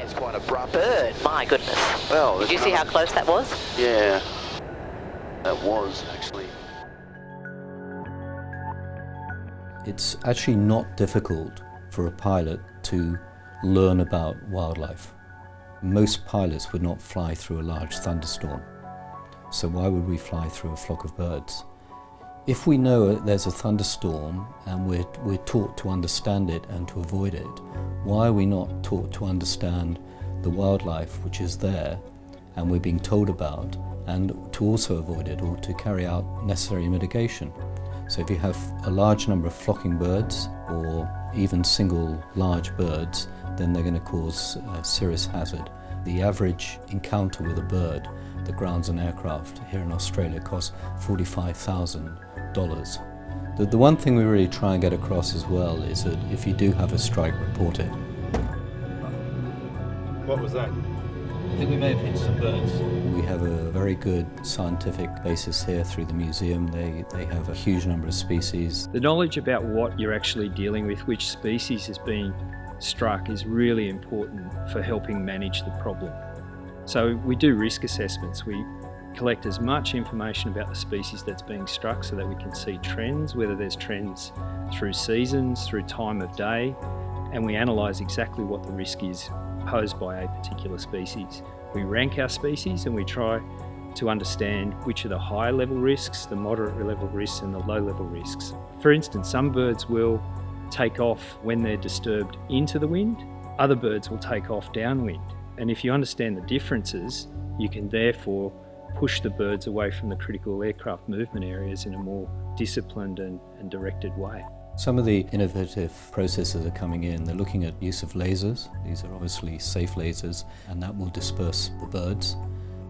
It's quite abrupt. Bird, my goodness. Well, did you see how close that was? Yeah, that was actually. It's actually not difficult for a pilot to learn about wildlife. Most pilots would not fly through a large thunderstorm, so why would we fly through a flock of birds? If we know there's a thunderstorm and we're taught to understand it and to avoid it, why are we not taught to understand the wildlife which is there and we're being told about, and to also avoid it or to carry out necessary mitigation? So if you have a large number of flocking birds or even single large birds, then they're going to cause a serious hazard. The average encounter with a bird that grounds an aircraft here in Australia costs $45,000. The one thing we really try and get across as well is that if you do have a strike, report it. What was that? I think we may have hit some birds. We have a very good scientific basis here through the museum. They have a huge number of species. The knowledge about what you're actually dealing with, which species is being struck, is really important for helping manage the problem. So we do risk assessments. We collect as much information about the species that's being struck so that we can see trends, whether there's trends through seasons, through time of day, and we analyse exactly what the risk is posed by a particular species. We rank our species and we try to understand which are the high level risks, the moderate level risks and the low level risks. For instance, some birds will take off when they're disturbed into the wind, other birds will take off downwind. And if you understand the differences, you can therefore push the birds away from the critical aircraft movement areas in a more disciplined and directed way. Some of the innovative processes are coming in. They're looking at use of lasers. These are obviously safe lasers, and that will disperse the birds.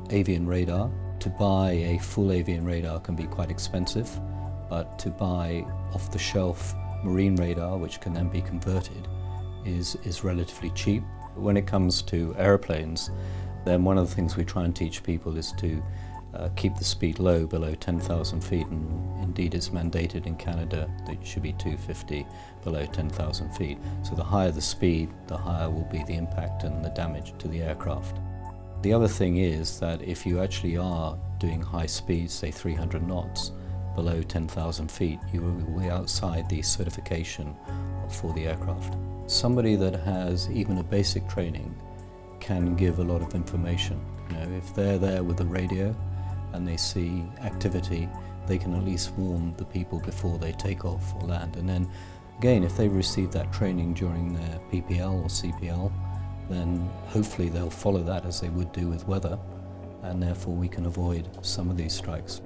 Avian radar. To buy a full avian radar can be quite expensive, but to buy off-the-shelf marine radar, which can then be converted, is relatively cheap. When it comes to aeroplanes, then one of the things we try and teach people is to keep the speed low, below 10,000 feet, and indeed it's mandated in Canada that it should be 250 below 10,000 feet. So the higher the speed, the higher will be the impact and the damage to the aircraft. The other thing is that if you actually are doing high speeds, say 300 knots, below 10,000 feet, you will be outside the certification for the aircraft. Somebody that has even a basic training can give a lot of information. You know, if they're there with the radio and they see activity, they can at least warn the people before they take off or land. And then again, if they receive that training during their PPL or CPL, then hopefully they'll follow that as they would do with weather, and therefore we can avoid some of these strikes.